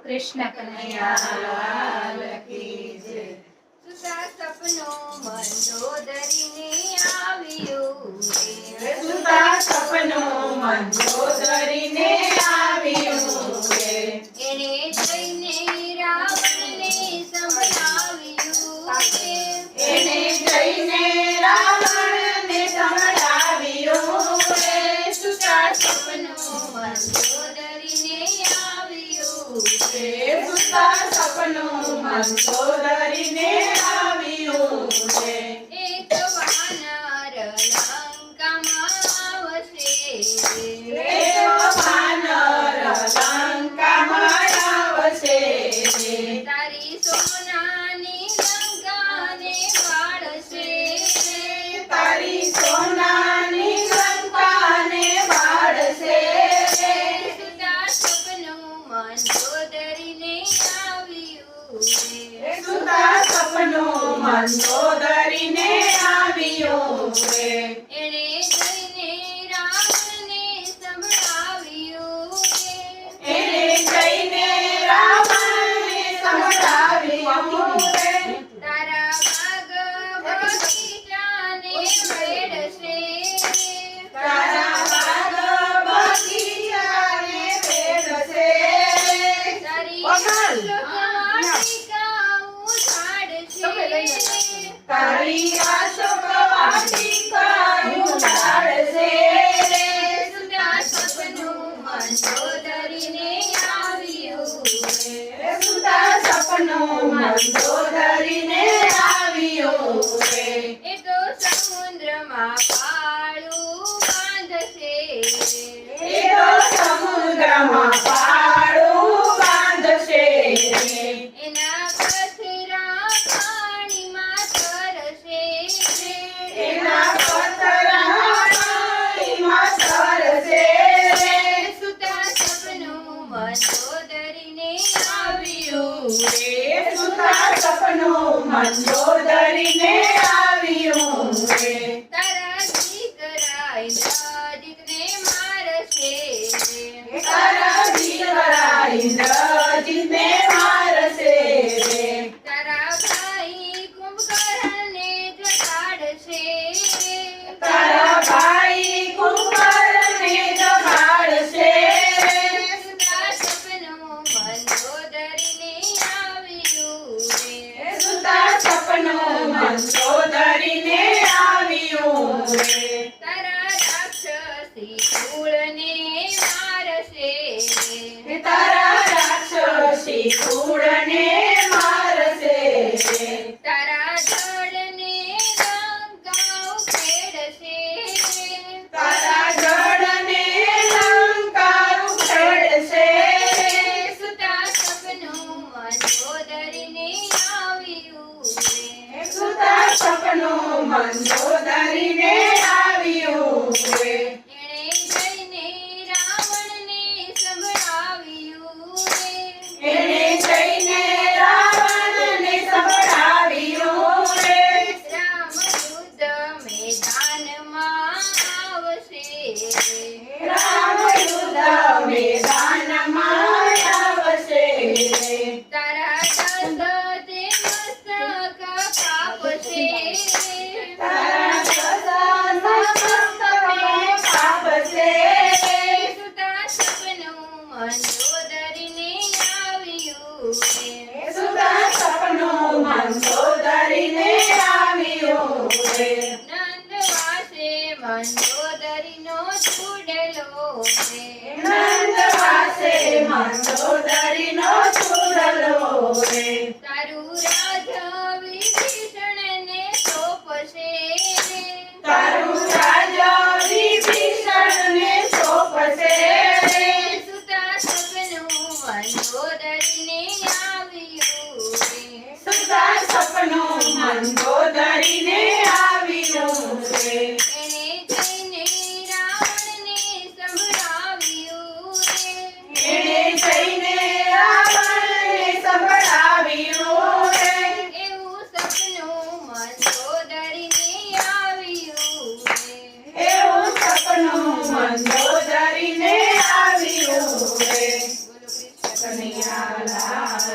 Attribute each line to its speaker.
Speaker 1: કૃષ્ણ કનૈયા લાલ કી જય. સુતા સપનો મંદોદરીને આવ્યું રે,
Speaker 2: સુતા સપનો મંદોદરીને આવ્યું રે.
Speaker 1: એણે જઈને રાવણને સંભળાવ્યું રે,
Speaker 2: એણે જઈને રાવણને સંભળાવ્યું રે. સુતા
Speaker 1: સપનો મંદોદરીને આવ્યું રે,
Speaker 2: સુતા સપનો મંદોદરીને આવ્યું રે.
Speaker 1: એક વાનર લંકામાં આવશે રે,
Speaker 2: એક વાનર લંકામાં આવશે રે.
Speaker 1: તારી સોનાની લંકાને બાળશે રે,
Speaker 2: તારી સોનાની લંકાને બાળશે રે.
Speaker 1: સુતા સપનું મંદોદરીને આવ્યું રે,
Speaker 2: સુતા સપનું મંદોદરીને આવ્યું રે.
Speaker 1: એણે જઈને રાવણને સંભળાવ્યું રે,
Speaker 2: એણે જઈને રાવણને સંભળાવ્યું રે.
Speaker 1: તારા બાગ બગીચાને વેડશે રે,
Speaker 2: તારા બાગ બગીચાને વેડશે રે.
Speaker 1: તારી
Speaker 2: વગાડ.
Speaker 1: વાટિકા ઉજાડશે રે,
Speaker 2: તારી અશોક વાટિકા ઉજાડશે રે.
Speaker 1: સુતા સપનું મંદોદરીને આવ્યું રે,
Speaker 2: સુતા સપનું મંદોદરીને આવ્યું રે.
Speaker 1: એ તો સમુદ્રમાં પાળું બાંધશે રે,
Speaker 2: એ તો સમુદ્રમાં પાળું બાંધશે રે.
Speaker 1: એના પથરા પાણીમાં તરશે રે,
Speaker 2: એના પથરા પાણીમાં તરશે રે.
Speaker 1: સુતા સપનું મંદોદરીને
Speaker 2: આવ્યું રે. સુતા સપનું મંદોદરીને આવ્યું રે.
Speaker 1: તારા દીકરા ઇન્દ્રજીતને મારશે રે,
Speaker 2: તારા દીકરા ઇન્દ્રજીતને મારશે રે.
Speaker 1: તારા ભાઈ કુંભકર્ણને જગાડશે રે,
Speaker 2: તારા ભાઈ કુંભકર્ણને જગાડશે રે.
Speaker 1: સુતા સપનું મંદોદરીને આવ્યું રે,
Speaker 2: સુતા સપનું મંદોદરીને આવ્યું રે.
Speaker 1: તારા રાક્ષસી કુળને મારશે રે,
Speaker 2: તારા રાક્ષસી કુળને મારશે રે.
Speaker 1: તારા જળને લંકા ઉખેડશે રે,
Speaker 2: તારા જળને લંકા ઉખેડશે રે.
Speaker 1: સુતા સપનું મંદોદરીને આવ્યું રે,
Speaker 2: સુતા સપનું મંદોદરીને આવ્યું રે.
Speaker 1: એણે જઈને રાવણને સંભળાવ્યું રે,
Speaker 2: એણે જઈને રાવણને સંભળાવ્યું રે.
Speaker 1: રામ યુદ્ધ મેદાનમાં આવશે રે,
Speaker 2: રામ યુદ્ધ મેદાનમાં આવશે રે.
Speaker 1: તારા દશરથે મસ્તક કાપશે રે,
Speaker 2: તારા દશરથને કાપશે રે.
Speaker 1: સુતા સપનું મંદોદરીને આવ્યું રે,
Speaker 2: સુતા સપનું મંદોદરીને આવ્યું રે.
Speaker 1: નંદવાસે મંદોદરીનો ચૂડલો રે,
Speaker 2: નંદવાસે મંદોદરીનો ચૂડલો રે.
Speaker 1: તારું રાજ વિભીષણને સોંપશે રે,
Speaker 2: તારું રાજ વિભીષણને સોંપશે રે.
Speaker 1: સુતા સપનું મંદોદરીને આવ્યું રે,
Speaker 2: સુતા સપનું મંદોદરીને આવ્યું રે.
Speaker 1: એણે જઈને રાવણને સંભળાવ્યું રે,
Speaker 2: એણે જઈને રાવણને સંભળાવ્યું રે.
Speaker 1: એવું સપનું મંદોદરીને આવ્યું રે,
Speaker 2: એવું સપનું મંદોદરીને આવ્યું રે.
Speaker 1: બોલો કૃષ્ણ
Speaker 2: કનૈયા લાલ